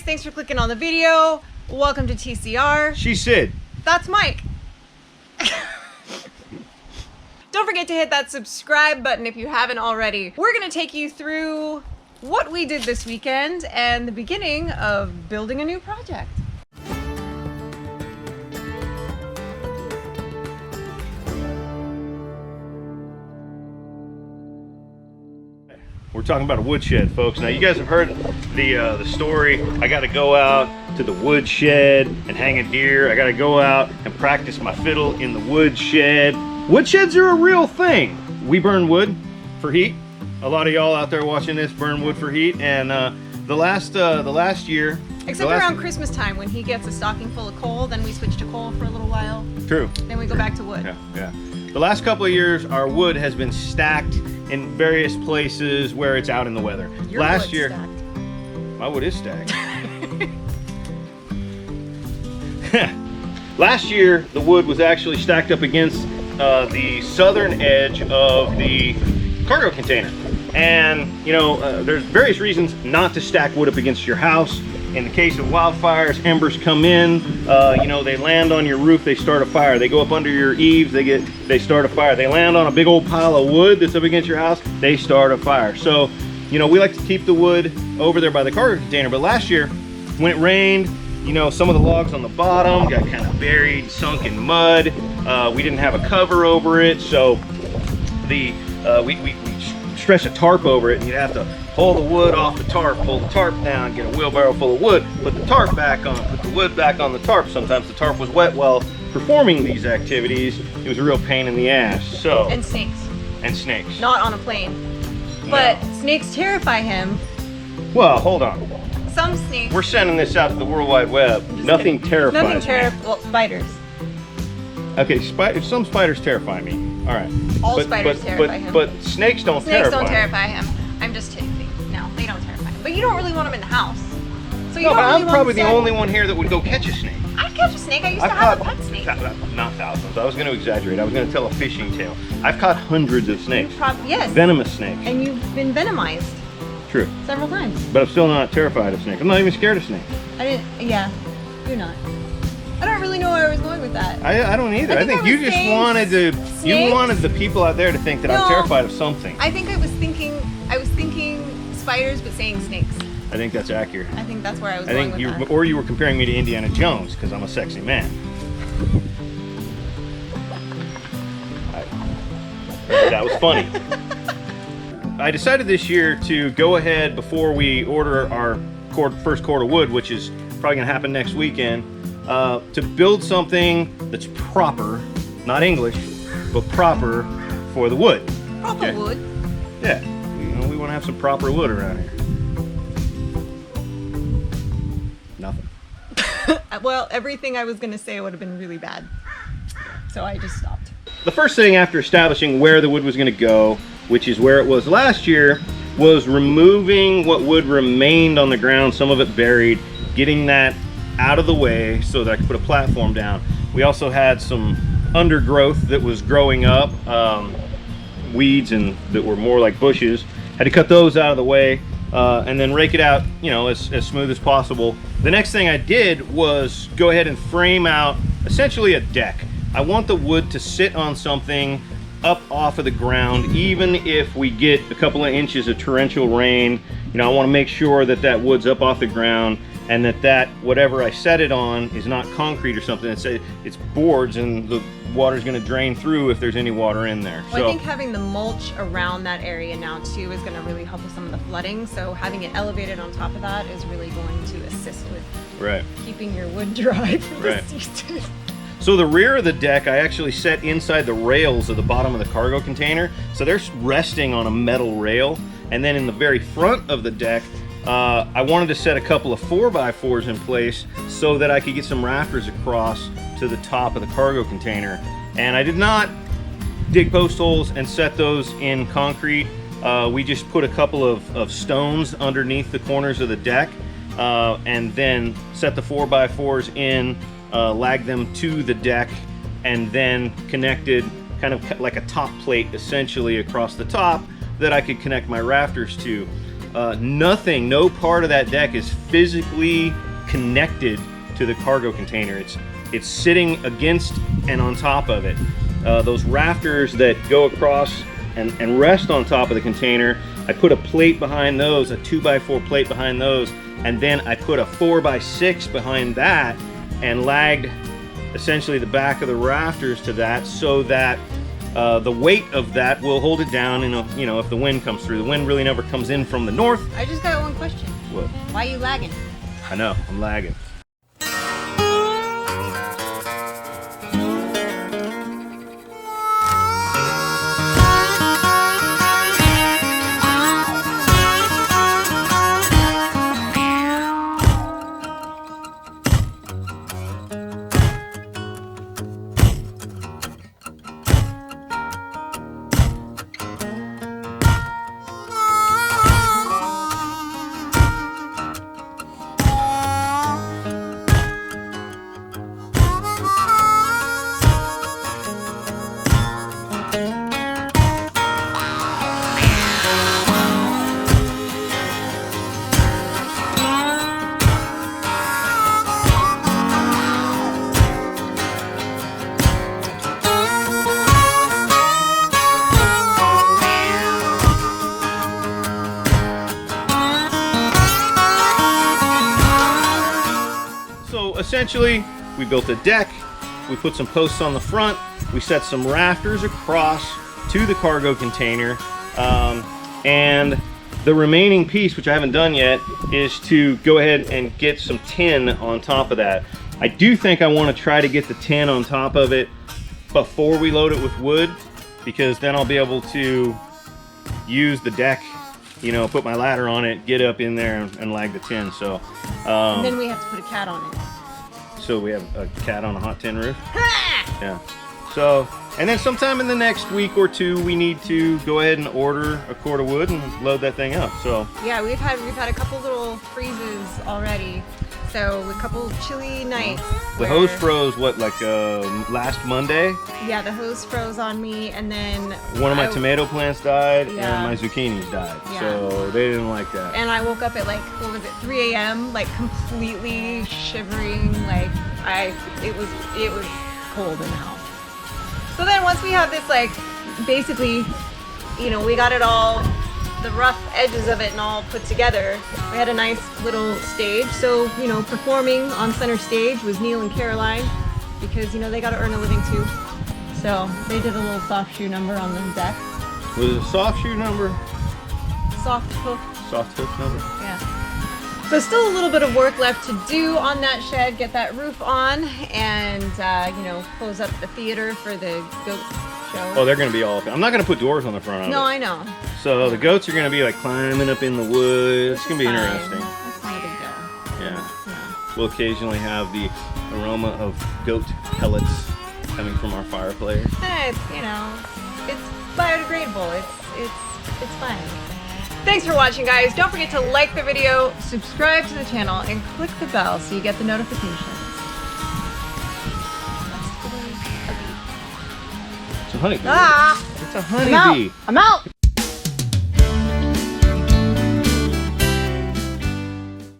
thanks for clicking on the video. Welcome to TCR. She's Sid. That's Mike. Don't forget to hit that subscribe button if you haven't already. We're gonna take you through what we did this weekend and the beginning of building a new project. We're talking about a woodshed, folks. Now, you guys have heard the story. I got to go out to the woodshed and hang a deer. I got to go out and practice my fiddle in the woodshed. Woodsheds are a real thing. We burn wood for heat. A lot of y'all out there watching this burn wood for heat. And the last year, except around Christmas time when he gets a stocking full of coal, then we switch to coal for a little while. True. Then we go back to wood. Yeah. The last couple of years, our wood has been stacked in various places where it's out in the weather. Your Last wood's year, stacked. my wood is stacked. Last year, the wood was actually stacked up against the southern edge of the cargo container. And, you know, there's various reasons not to stack wood up against your house. In the case of wildfires, embers come in, you know, they land on your roof, they start a fire. They go up under your eaves, they start a fire. They land on a big old pile of wood that's up against your house, they start a fire. So, you know, we like to keep the wood over there by the cargo container. But last year, when it rained, you know, some of the logs on the bottom got kind of buried, sunk in mud. We didn't have a cover over it, so we stretched a tarp over it, and you'd have to pull the wood off the tarp, pull the tarp down, get a wheelbarrow full of wood, put the tarp back on, put the wood back on the tarp. Sometimes the tarp was wet while performing these activities. It was a real pain in the ass. So And snakes. And snakes. Not on a plane. But snakes terrify him. Well, hold on. Some snakes. We're sending this out to the World Wide Web. Nothing terrifies me. Well, spiders. Okay, some spiders terrify me. All right. All spiders terrify him. But snakes don't terrify Snakes don't terrify him. I'm just kidding. No, they don't terrify him. But you don't really want them in the house. So you No, don't but really I'm probably the want only one here that would go catch a snake. I'd catch a snake. I used to have a pet snake. Not thousands. I was going to exaggerate. I was going to tell a fishing tale. I've caught hundreds of snakes. Yes. Venomous snakes. And you've been venomized. True. Several times. But I'm still not terrified of snakes. I'm not even scared of snakes. Yeah, you're not. I don't really know where I was going with that. I don't either. I think you just wanted the people out there to think that I'm terrified of something. I think I was thinking spiders, but saying snakes. I think that's accurate. I think that's where I was going with that. Or you were comparing me to Indiana Jones because I'm a sexy man. That was funny. I decided this year to go ahead before we order our first cord of wood, which is probably going to happen next weekend, to build something that's proper, not English, but proper for the wood. Proper wood? Yeah. You know, we want to have some proper wood around here. Nothing. Well, everything I was going to say would have been really bad. So I just stopped. The first thing after establishing where the wood was going to go, which is where it was last year, was removing what wood remained on the ground, some of it buried, getting that out of the way so that I could put a platform down. We also had some undergrowth that was growing up, weeds and that were more like bushes. Had to cut those out of the way and then rake it out, you know, as smooth as possible. The next thing I did was go ahead and frame out essentially a deck. I want the wood to sit on something up off of the ground, even if we get a couple of inches of torrential rain. You know, I want to make sure that that wood's up off the ground and that whatever I set it on is not concrete or something. It's boards and the water's going to drain through if there's any water in there. Well, I think having the mulch around that area now too is going to really help with some of the flooding. So having it elevated on top of that is really going to assist with keeping your wood dry for the season. So the rear of the deck, I actually set inside the rails of the bottom of the cargo container. So they're resting on a metal rail. And then in the very front of the deck, I wanted to set a couple of 4x4s in place so that I could get some rafters across to the top of the cargo container. And I did not dig post holes and set those in concrete. We just put a couple of stones underneath the corners of the deck and then set the 4x4s in, lag them to the deck, and then connected kind of like a top plate essentially across the top that I could connect my rafters to. nothing, no part of that deck is physically connected to the cargo container. It's sitting against and on top of it. Those rafters that go across and rest on top of the container, I put a plate behind those, a 2x4 plate behind those, and then I put a 4x6 behind that and lagged essentially the back of the rafters to that, so that the weight of that will hold it down, and you know, if the wind comes through. The wind really never comes in from the north. I just got one question. What? Why are you lagging? I know, I'm lagging. Essentially, we built a deck, we put some posts on the front, we set some rafters across to the cargo container, and the remaining piece, which I haven't done yet, is to go ahead and get some tin on top of that. I do think I want to try to get the tin on top of it before we load it with wood, because then I'll be able to use the deck, you know, put my ladder on it, get up in there and lag the tin. So and then we have to put a cat on it. So we have a cat on a hot tin roof. Yeah. So, and then sometime in the next week or two, we need to go ahead and order a cord of wood and load that thing up. So yeah, we've had a couple little freezes already. So a couple chilly nights. The hose froze what, like last Monday? Yeah, the hose froze on me, and then one of my tomato plants died, yeah, and my zucchinis died. Yeah. So they didn't like that. And I woke up at like, what was it, 3 a.m. like completely shivering, like it was cold in the house. So then once we have this, like, basically, you know, we got it all, the rough edges of it and all put together, we had a nice little stage. So, you know, performing on center stage was Neil and Caroline, because, you know, they got to earn a living too. So they did a little soft shoe number on the deck. Was it a soft shoe number? Soft hook. Soft hook number? Yeah. So still a little bit of work left to do on that shed, get that roof on, and, you know, close up the theater for the goat show. Oh, they're going to be all... I'm not going to put doors on the front of it. No, I know. So the goats are going to be like climbing up in the woods. It's going to be interesting. That's not a big deal. Yeah. Yeah. We'll occasionally have the aroma of goat pellets coming from our fireplace. It's, you know, it's biodegradable. It's fine. Thanks for watching, guys. Don't forget to like the video, subscribe to the channel, and click the bell so you get the notifications. It's a honeybee. Ah! It's a honeybee. I'm out.